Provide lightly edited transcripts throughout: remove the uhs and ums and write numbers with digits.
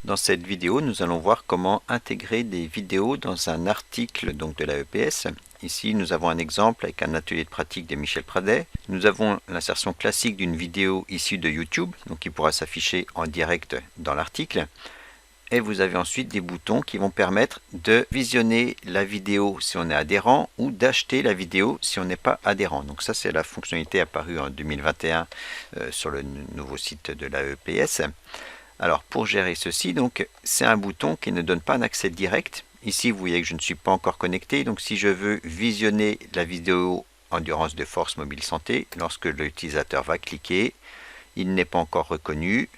Dans cette vidéo, nous allons voir comment intégrer des vidéos dans un article donc de la EPS. Ici, nous avons un exemple avec un atelier de pratique de Michel Pradet. Nous avons l'insertion classique d'une vidéo issue de YouTube, donc qui pourra s'afficher en direct dans l'article. Et vous avez ensuite des boutons qui vont permettre de visionner la vidéo si on est adhérent ou d'acheter la vidéo si on n'est pas adhérent. Donc ça, c'est la fonctionnalité apparue en 2021 sur le nouveau site de la EPS. Alors pour gérer ceci, donc c'est un bouton qui ne donne pas un accès direct. Ici vous voyez que je ne suis pas encore connecté, donc si je veux visionner la vidéo Endurance de force mobile santé, lorsque l'utilisateur va cliquer, il n'est pas encore reconnu,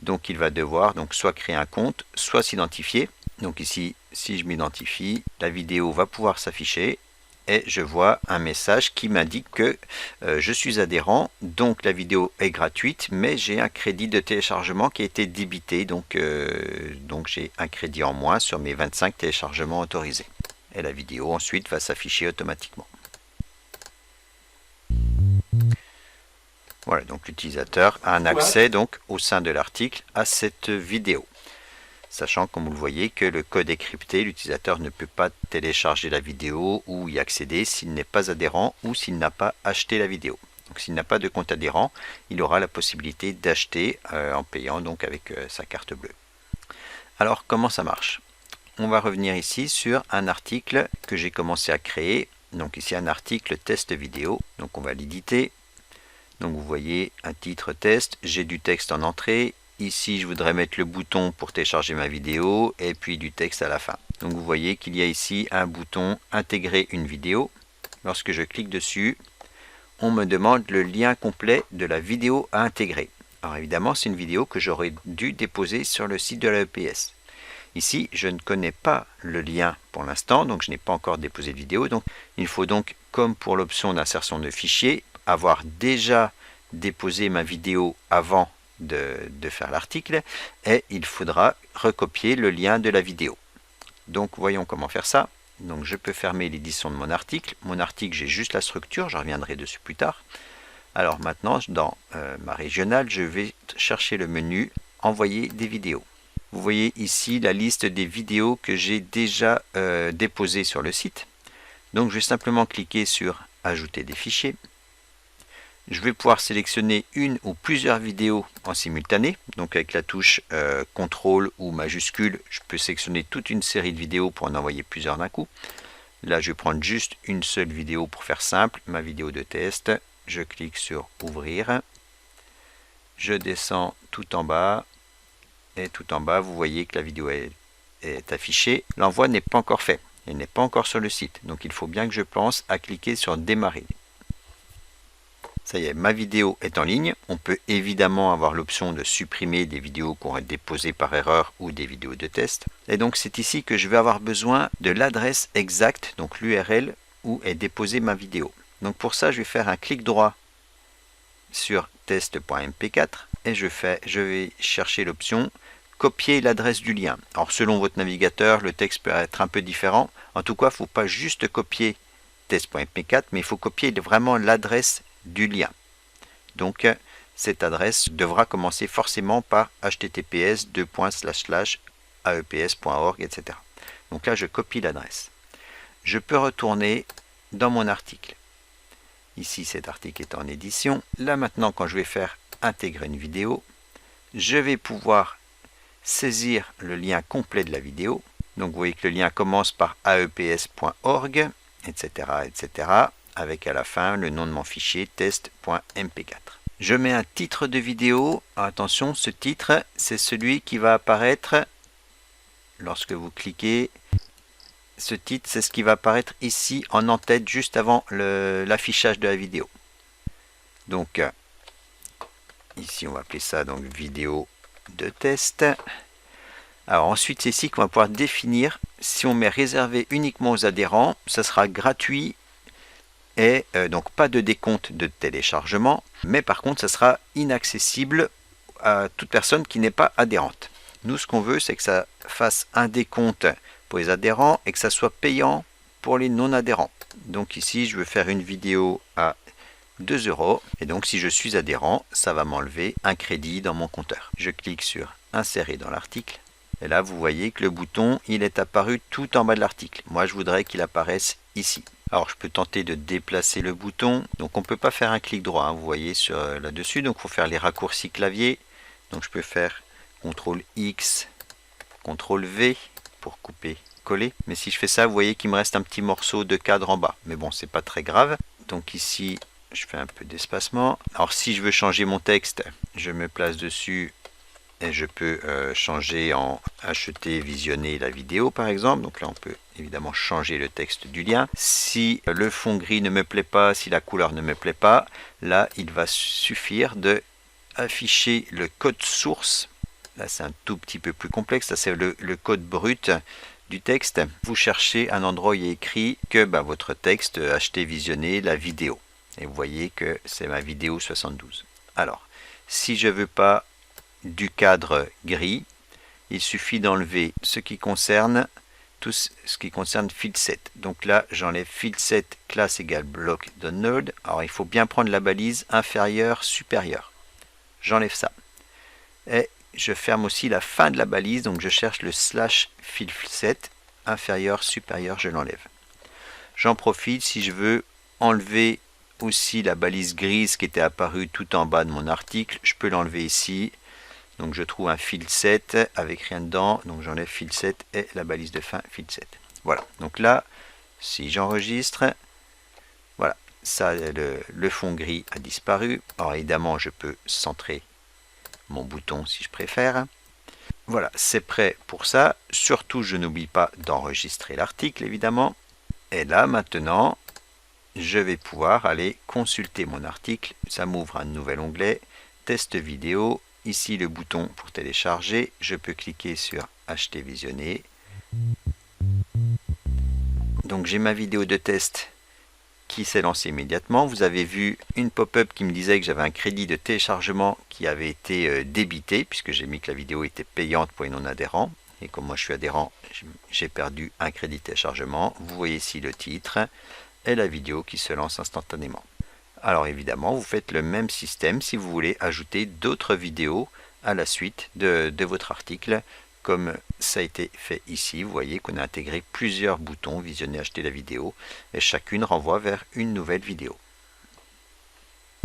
donc il va devoir donc soit créer un compte, soit s'identifier. Donc ici, si je m'identifie, la vidéo va pouvoir s'afficher. Et je vois un message qui m'indique que je suis adhérent, donc la vidéo est gratuite, mais j'ai un crédit de téléchargement qui a été débité, donc j'ai un crédit en moins sur mes 25 téléchargements autorisés. Et la vidéo ensuite va s'afficher automatiquement. Voilà, donc l'utilisateur a un accès donc au sein de l'article à cette vidéo. Sachant, comme vous le voyez, que le code est crypté, l'utilisateur ne peut pas télécharger la vidéo ou y accéder s'il n'est pas adhérent ou s'il n'a pas acheté la vidéo. Donc s'il n'a pas de compte adhérent, il aura la possibilité d'acheter en payant donc avec sa carte bleue. Alors comment ça marche? On va revenir ici sur un article que j'ai commencé à créer. Donc ici un article test vidéo. Donc on va l'éditer. Donc vous voyez un titre test, j'ai du texte en entrée. Ici, je voudrais mettre le bouton pour télécharger ma vidéo et puis du texte à la fin. Donc vous voyez qu'il y a ici un bouton intégrer une vidéo. Lorsque je clique dessus, on me demande le lien complet de la vidéo à intégrer. Alors évidemment, c'est une vidéo que j'aurais dû déposer sur le site de la EPS. Ici, je ne connais pas le lien pour l'instant, donc je n'ai pas encore déposé de vidéo. Donc il faut donc, comme pour l'option d'insertion de fichier, avoir déjà déposé ma vidéo avant de faire l'article et il faudra recopier le lien de la vidéo. Donc voyons comment faire ça. Donc je peux fermer l'édition de mon article. Mon article, j'ai juste la structure, je reviendrai dessus plus tard. Alors maintenant, dans ma régionale, je vais chercher le menu envoyer des vidéos. Vous voyez ici la liste des vidéos que j'ai déjà déposées sur le site. Donc je vais simplement cliquer sur ajouter des fichiers. Je vais pouvoir sélectionner une ou plusieurs vidéos en simultané. Donc avec la touche CTRL ou majuscule, je peux sélectionner toute une série de vidéos pour en envoyer plusieurs d'un coup. Là, je vais prendre juste une seule vidéo pour faire simple, ma vidéo de test. Je clique sur ouvrir. Je descends tout en bas. Et tout en bas, vous voyez que la vidéo est affichée. L'envoi n'est pas encore fait. Elle n'est pas encore sur le site. Donc il faut bien que je pense à cliquer sur démarrer. Ça y est, ma vidéo est en ligne. On peut évidemment avoir l'option de supprimer des vidéos qu'on a déposées par erreur ou des vidéos de test. Et donc c'est ici que je vais avoir besoin de l'adresse exacte, donc l'URL où est déposée ma vidéo. Donc pour ça, je vais faire un clic droit sur test.mp4 et je vais chercher l'option copier l'adresse du lien. Alors selon votre navigateur, le texte peut être un peu différent. En tout cas, il ne faut pas juste copier test.mp4, mais il faut copier vraiment l'adresse du lien. Donc cette adresse devra commencer forcément par https://aeps.org, etc. Donc là, je copie l'adresse. Je peux retourner dans mon article. Ici, cet article est en édition. Là maintenant, quand je vais faire intégrer une vidéo, je vais pouvoir saisir le lien complet de la vidéo. Donc vous voyez que le lien commence par aeps.org, etc., etc., avec à la fin le nom de mon fichier test.mp4. Je mets un titre de vidéo. Attention, ce titre, c'est celui qui va apparaître lorsque vous cliquez. Ce titre, c'est ce qui va apparaître ici en en-tête, juste avant l'affichage de la vidéo. Donc, ici, on va appeler ça donc vidéo de test. Alors ensuite, c'est ici qu'on va pouvoir définir si on met réservé uniquement aux adhérents, ça sera gratuit et donc pas de décompte de téléchargement, mais par contre, ça sera inaccessible à toute personne qui n'est pas adhérente. Nous, ce qu'on veut, c'est que ça fasse un décompte pour les adhérents et que ça soit payant pour les non-adhérents. Donc ici, je veux faire une vidéo à 2 € et donc si je suis adhérent, ça va m'enlever un crédit dans mon compteur. Je clique sur insérer dans l'article. Et là, vous voyez que le bouton, il est apparu tout en bas de l'article. Moi, je voudrais qu'il apparaisse ici. Alors, je peux tenter de déplacer le bouton. Donc, on ne peut pas faire un clic droit, hein, vous voyez là-dessus. Donc, il faut faire les raccourcis clavier. Donc, je peux faire CTRL X, CTRL V pour couper, coller. Mais si je fais ça, vous voyez qu'il me reste un petit morceau de cadre en bas. Mais bon, c'est pas très grave. Donc ici, je fais un peu d'espacement. Alors, si je veux changer mon texte, je me place dessus. Et je peux changer en acheter, visionner la vidéo par exemple. Donc là on peut évidemment changer le texte du lien. Si le fond gris ne me plaît pas, si la couleur ne me plaît pas, là il va suffire de afficher le code source. Là c'est un tout petit peu plus complexe, ça c'est le code brut du texte. Vous cherchez un endroit où il est écrit que votre texte acheter, visionner la vidéo. Et vous voyez que c'est ma vidéo 72. Alors si je ne veux pas du cadre gris, il suffit d'enlever ce qui concerne field set. Donc là, j'enlève field set classe égale block download. Alors il faut bien prendre la balise inférieure supérieure. J'enlève ça. Et je ferme aussi la fin de la balise, donc je cherche le slash field set inférieur supérieur, je l'enlève. J'en profite si je veux enlever aussi la balise grise qui était apparue tout en bas de mon article, je peux l'enlever ici. Donc je trouve un field set avec rien dedans, donc j'enlève field set et la balise de fin field set. Voilà, donc là, si j'enregistre, voilà, ça, le fond gris a disparu. Alors évidemment, je peux centrer mon bouton si je préfère. Voilà, c'est prêt pour ça. Surtout, je n'oublie pas d'enregistrer l'article, évidemment. Et là, maintenant, je vais pouvoir aller consulter mon article. Ça m'ouvre un nouvel onglet, test vidéo. Ici, le bouton pour télécharger. Je peux cliquer sur acheter, visionner. Donc, j'ai ma vidéo de test qui s'est lancée immédiatement. Vous avez vu une pop-up qui me disait que j'avais un crédit de téléchargement qui avait été débité, puisque j'ai mis que la vidéo était payante pour les non-adhérents. Et comme moi je suis adhérent, j'ai perdu un crédit de téléchargement. Vous voyez ici le titre et la vidéo qui se lance instantanément. Alors évidemment, vous faites le même système si vous voulez ajouter d'autres vidéos à la suite de votre article, comme ça a été fait ici. Vous voyez qu'on a intégré plusieurs boutons, visionner, acheter la vidéo, et chacune renvoie vers une nouvelle vidéo.